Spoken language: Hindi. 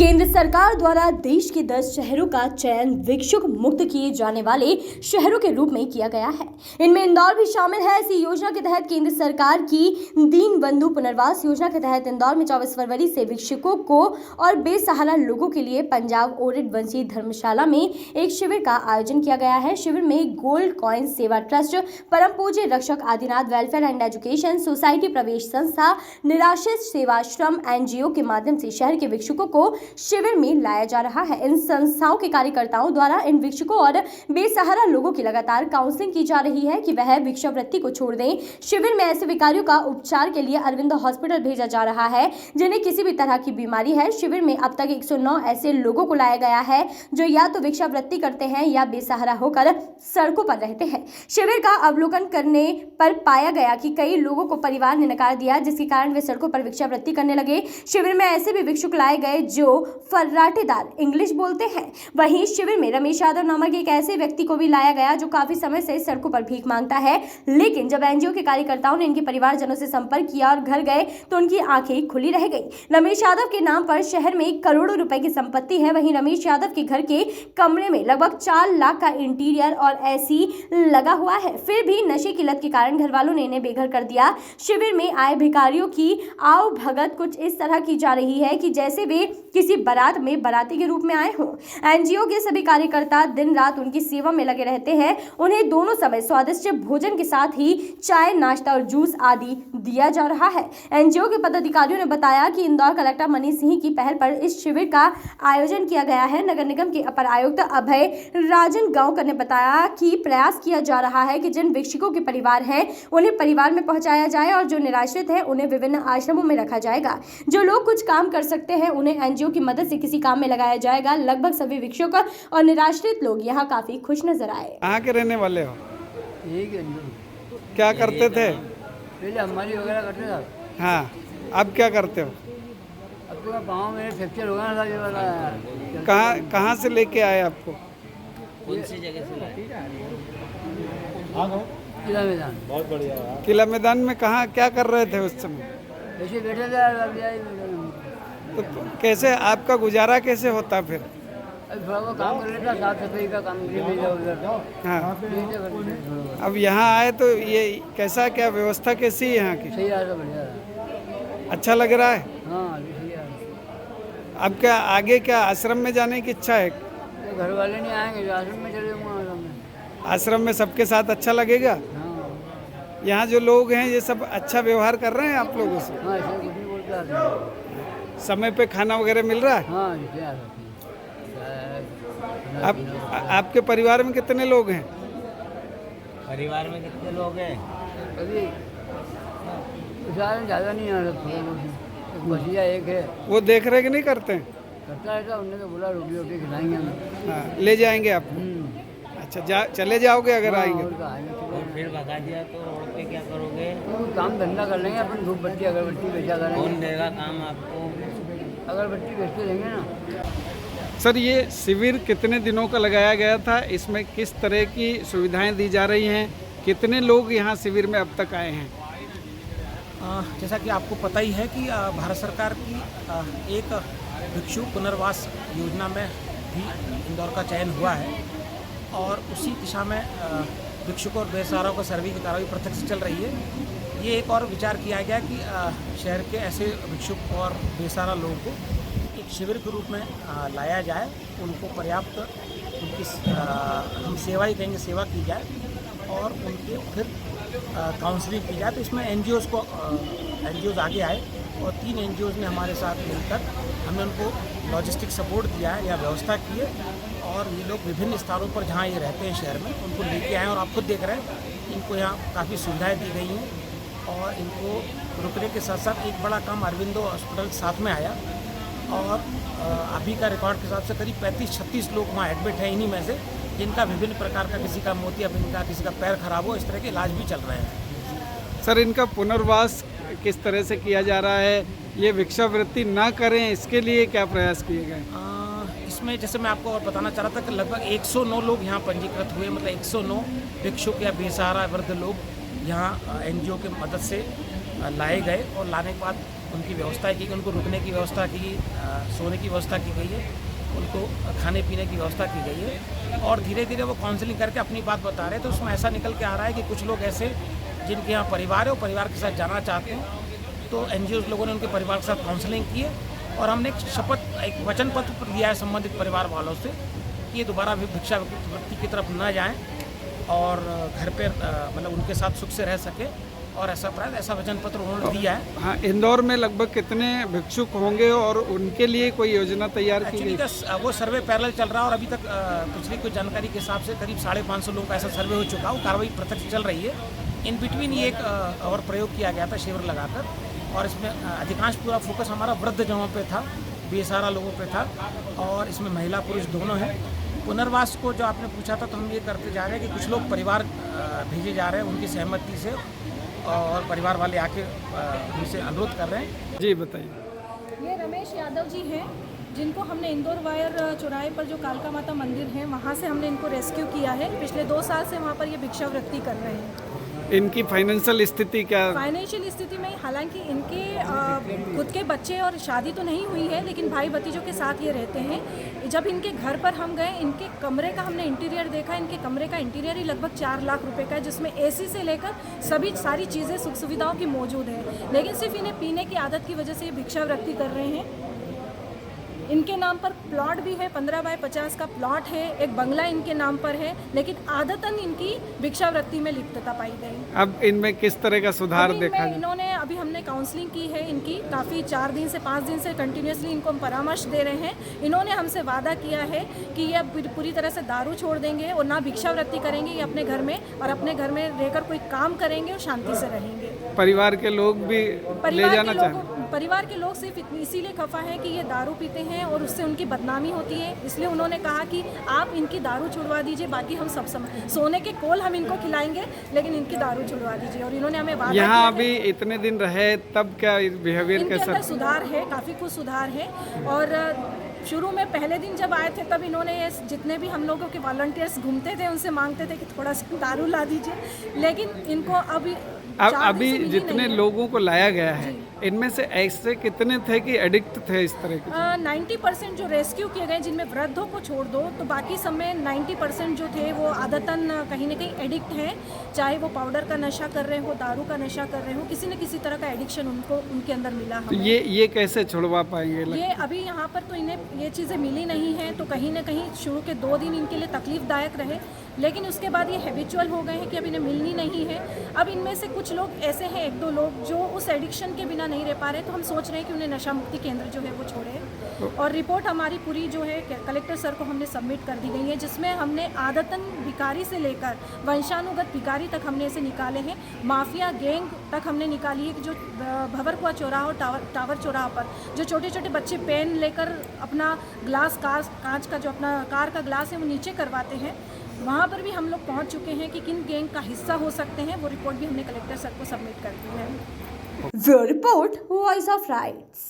केंद्र सरकार द्वारा देश के 10 शहरों का चयन भिक्षुक मुक्त किए जाने वाले शहरों के रूप में किया गया है। इनमें इंदौर भी शामिल है। इसी योजना के तहत केंद्र सरकार की दीनबंधु पुनर्वास योजना के तहत इंदौर में 24 फरवरी से भिक्षुकों को और बेसहारा लोगों के लिए पंजाब ओरिड वंशी धर्मशाला में एक शिविर का आयोजन किया गया है। शिविर में गोल्ड कॉइन सेवा ट्रस्ट, परम पूज्य रक्षक Adinath welfare and education society, प्रवेश संस्था, निराश्रित सेवाश्रम NGO के माध्यम से शहर के भिक्षुकों को शिविर में लाया जा रहा है। इन संस्थाओं के कार्यकर्ताओं द्वारा इन भिक्षुकों और बेसहारा लोगों की लगातार काउंसलिंग की जा रही है कि वह भिक्षावृत्ति को छोड़ दें। शिविर में ऐसे भिखारियों का उपचार के लिए अरविंद हॉस्पिटल भेजा जा रहा है जिन्हें किसी भी तरह की बीमारी है। शिविर में अब तक 109 ऐसे लोगों को लाया गया है जो या तो भिक्षावृत्ति करते हैं या बेसहारा होकर सड़कों पर रहते हैं। शिविर का अवलोकन करने पर पाया गया कि कई लोगों को परिवार ने नकार दिया, जिसके कारण वे सड़कों पर भिक्षावृत्ति करने लगे। शिविर में ऐसे भी भिक्षुक लाए गए जो फर्राटेदार इंग्लिश बोलते हैं। वहीं शिविर में रमेश यादव नामक एक ऐसे व्यक्ति को भी लाया गया जो काफी समय से सड़कों पर भीख मांगता है, लेकिन जब NGO के कार्यकर्ताओं ने इनके परिवारजनों से संपर्क किया और घर गए तो उनकी आंखें खुली रह गई। रमेश यादव के नाम पर शहर में करोड़ों रुपए की संपत्ति है। वहीं रमेश यादव के घर के कमरे में लगभग 4 लाख का इंटीरियर और AC लगा हुआ है, फिर भी नशे की लत के कारण घर वालों ने इन्हें बेघर कर दिया। शिविर में आए भिखारियों की आओ भगत कुछ इस तरह की जा रही है कि जैसे वे किसी बारात में बाराती के रूप में आए हों। NGO के सभी कार्यकर्ता दिन रात उनकी सेवा में लगे रहते हैं। उन्हें दोनों समय स्वादिष्ट भोजन के साथ ही चाय, नाश्ता और जूस आदि दिया जा रहा है। NGO के पदाधिकारियों ने बताया कि इंदौर कलेक्टर मनीष सिंह की पहल पर इस शिविर का आयोजन किया गया है। नगर निगम के अपर आयुक्त अभय राजन गांवकर ने बताया कि प्रयास किया जा रहा है कि जिन भिक्षुकों के परिवार हैं उन्हें परिवार में पहुंचाया जाए और जो निराश्रित है उन्हें विभिन्न आश्रमों में रखा जाएगा। जो लोग कुछ काम कर सकते हैं उन्हें NGO की मदद से किसी काम में लगाया जाएगा। लगभग सभी भिक्षुक और निराश्रित लोग यहाँ काफी खुश नजर आए। कहाँ के रहने वाले हो? यही के क्या करते थे? पहले हमारी वगैरह करते थे। हाँ, अब क्या करते हो? अब तो पाँव में फ्रैक्चर हो गया था ये वाला। कहाँ से लेके आए आपको? कौन सी जगह से लाए? किला मैदान। बहुत बढ़िया। किला मैदान में कहाँ क्या कर रहे थे उस समय? ऐसे बैठे थे। तो कैसे आपका गुजारा कैसे होता फिर? अभी थोड़ा बहुत काम कर लेता, साफ सफाई का काम उधर। हाँ, अब यहाँ आए तो ये कैसा, क्या व्यवस्था कैसी है यहाँ की? सही रहा, बढ़िया। अच्छा लग रहा है? हाँ, सही है। अब क्या आगे क्या आश्रम में जाने की इच्छा है? तो घर वाले नहीं आएंगे तो आश्रम में चले जाऊँगा। आश्रम में सबके साथ अच्छा लगेगा? हाँ। यहाँ जो लोग हैं ये सब अच्छा व्यवहार कर रहे हैं आप लोगों से? हाँ, ऐसे कुछ नहीं बोलते आते। समय पे खाना वगैरह मिल रहा है? हाँ, जैसे आ सकते हैं। आपके परिवार में कितने लोग हैं? परिवार में कितने लोग हैं? अभी ज़्यादा नहीं आ सकते। भैया एक है, वो देख रेख नहीं करते हैं? करता रहता। उन्होंने तो बोला रोटी रोटी खिलाएंगे हमें। हाँ, ले जाएंगे आप? अच्छा, चले जाओगे अगर आएंगे? और फिर भगा दिया तो रोड पे क्या करोगे? तो काम धंधा कर लेंगे अपन, धूप बत्ती अगरबत्ती बेचा करेंगे। कौन देगा काम आपको? अगरबत्ती बेचते रहेंगे ना। सर, ये शिविर कितने दिनों का लगाया गया था? इसमें किस तरह की सुविधाएं दी जा रही हैं? कितने लोग यहाँ शिविर में अब तक आए हैं? जैसा कि आपको पता ही है कि भारत सरकार की एक भिक्षु पुनर्वास योजना में भी इंदौर का चयन हुआ है और उसी दिशा में भिक्षुकों और बेसहाराओं का सर्वे की कार्रवाई प्रत्यक्ष चल रही है। ये एक और विचार किया गया कि शहर के ऐसे भिक्षुक और बेसहारा लोगों को एक शिविर के रूप में लाया जाए, उनको पर्याप्त उनकी हम सेवा ही कहेंगे, सेवा की जाए और उनके फिर काउंसलिंग की जाए। तो इसमें NGOs आगे आए और 3 NGOs ने हमारे साथ मिलकर हमने उनको लॉजिस्टिक सपोर्ट दिया है या व्यवस्था की है और ये लोग विभिन्न स्थानों पर जहाँ ये रहते हैं शहर में उनको लेके आए और आप खुद देख रहे हैं इनको यहाँ काफ़ी सुविधाएं दी गई हैं और इनको रुकने के साथ साथ एक बड़ा काम अरविंदो हॉस्पिटल साथ में आया और अभी का रिकॉर्ड के हिसाब से करीब 35-36 लोग वहाँ एडमिट हैं इन्हीं में से, जिनका विभिन्न प्रकार का किसी का मोतियाबिंद का, किसी का पैर खराब हो, इस तरह के इलाज भी चल रहे हैं। सर, इनका पुनर्वास किस तरह से किया जा रहा है? ये भिक्षावृत्ति ना करें इसके लिए क्या प्रयास किए गए? इसमें जैसे मैं आपको और बताना चाह रहा था कि लगभग 109 लोग यहाँ पंजीकृत हुए, मतलब 109 भिक्षुक या बेसहारा वृद्ध लोग यहाँ NGO की मदद से लाए गए और लाने के बाद उनकी व्यवस्था की गई, उनको रुकने की व्यवस्था की, सोने की व्यवस्था की गई है, उनको खाने पीने की व्यवस्था की गई है और धीरे धीरे वो काउंसलिंग करके अपनी बात बता रहे हैं। तो उसमें ऐसा निकल के आ रहा है कि कुछ लोग ऐसे जिनके यहाँ परिवार है, वो परिवार के साथ जाना चाहते हैं, तो NGOs लोगों ने उनके परिवार के साथ काउंसलिंग की है और हमने एक वचन पत्र दिया है संबंधित परिवार वालों से कि ये दोबारा भी भिक्षावृत्ति की तरफ न जाएं और घर पे मतलब उनके साथ सुख से रह सके और ऐसा वचन पत्र उन्होंने दिया है। हाँ, इंदौर में लगभग कितने भिक्षुक होंगे और उनके लिए कोई योजना तैयार की गई? एक्चुअली वो सर्वे पैरेलल चल रहा है और अभी तक पिछली कुछ जानकारी के हिसाब से करीब 550 लोगों का ऐसा सर्वे हो चुका है। वो कार्रवाई प्रत्यक्ष चल रही है। इन बिटवीन ये एक और प्रयोग किया गया था शिविर लगाकर और इसमें अधिकांश पूरा फोकस हमारा वृद्ध जनों पे था, बेसहारा लोगों पे था और इसमें महिला पुरुष दोनों हैं। पुनर्वास को जो आपने पूछा था, तो हम ये करते जा रहे हैं कि कुछ लोग परिवार भेजे जा रहे हैं उनकी सहमति से और परिवार वाले आके उनसे अनुरोध कर रहे हैं। जी बताइए। ये रमेश यादव जी हैं, जिनको हमने इंदौर वायर चौराहे पर जो कालका माता मंदिर है वहाँ से हमने इनको रेस्क्यू किया है। पिछले 2 साल से वहाँ पर ये भिक्षावृत्ति कर रहे हैं। इनकी फाइनेंशियल स्थिति क्या? फाइनेंशियल स्थिति में हालांकि इनके खुद के बच्चे और शादी तो नहीं हुई है, लेकिन भाई भतीजों के साथ ये रहते हैं। जब इनके घर पर हम गए, इनके कमरे का हमने इंटीरियर देखा। इनके कमरे का इंटीरियर ही लगभग 4 लाख रुपए का है, जिसमें AC से लेकर सारी चीज़ें सुख सुविधाओं की मौजूद है। लेकिन सिर्फ इन्हें पीने की आदत की वजह से ये भिक्षावृत्ति कर रहे हैं। इनके नाम पर प्लॉट भी है, 15 बाय 50 का प्लॉट है, एक बंगला इनके नाम पर है, लेकिन आदतन इनकी भिक्षावृत्ति में लिप्तता पाई गई। अब इनमें किस तरह का सुधार देखा जाए? इन्होंने अभी हमने काउंसलिंग की है इनकी, काफ़ी 4 दिन से 5 दिन से कंटिन्यूसली इनको हम परामर्श दे रहे हैं। इन्होंने हमसे वादा किया है कि ये पूरी तरह से दारू छोड़ देंगे और ना भिक्षावृत्ति करेंगे। ये अपने घर में और अपने घर में रहकर कोई काम करेंगे और शांति से रहेंगे। परिवार के लोग भी ले जाना चाहते? परिवार के लोग सिर्फ इसीलिए खफा हैं कि ये दारू पीते हैं और उससे उनकी बदनामी होती है, इसलिए उन्होंने कहा कि आप इनकी दारू छुड़वा दीजिए, बाकी हम सब सोने के कोल हम इनको खिलाएंगे, लेकिन इनकी दारू छुड़वा दीजिए। और इन्होंने हमें वादा यहाँ अभी इतने दिन रहे, तब क्या बिहेवियर इनके कैसा? अंदर सुधार है, काफ़ी कुछ सुधार है। और शुरू में पहले दिन जब आए थे, तब इन्होंने ये जितने भी हम लोगों के वॉलंटियर्स घूमते थे उनसे मांगते थे कि थोड़ा सा दारू ला दीजिए, लेकिन इनको अभी जितने लोगों को लाया गया है, इनमें से ऐसे कितने थे कि एडिक्ट थे इस तरह के? 90% जो रेस्क्यू किए गए, जिनमें वृद्धों को छोड़ दो, तो बाकी सब में 90% जो थे वो आदतन कहीं ना कहीं एडिक्ट हैं। चाहे वो पाउडर का नशा कर रहे हो, दारू का नशा कर रहे हो, किसी न किसी तरह का एडिक्शन उनको उनके अंदर मिला। तो ये कैसे छुड़वा पाएंगे? ये अभी यहाँ पर तो इन्हें ये चीज़ें मिली नहीं हैं, तो कहीं ना कहीं शुरू के 2 दिन इनके लिए तकलीफदायक रहे, लेकिन उसके बाद ये हैबिचुअल हो गए हैं कि अब इन्हें मिलनी नहीं है। अब इनमें से कुछ लोग ऐसे हैं, 1-2 लोग जो उस एडिक्शन के बिना नहीं रह पा रहे, तो हम सोच रहे हैं कि उन्हें नशा मुक्ति केंद्र जो है वो छोड़े। और रिपोर्ट हमारी पूरी जो है कलेक्टर सर को हमने सबमिट कर दी गई है, जिसमें हमने आदतन भिखारी से लेकर वंशानुगत भिखारी तक हमने इसे निकाले हैं। माफिया गैंग तक हमने निकाली है कि जो भंवरकुआ चौराहा, टावर चौराहा पर जो छोटे छोटे बच्चे पेन लेकर अपना ग्लास कांच का जो अपना कार का ग्लास है वो नीचे करवाते हैं, वहाँ पर भी हम लोग पहुँच चुके हैं कि किन गैंग का हिस्सा हो सकते हैं। वो रिपोर्ट भी हमने कलेक्टर सर को सबमिट कर दी है। Bureau report, voice of rights.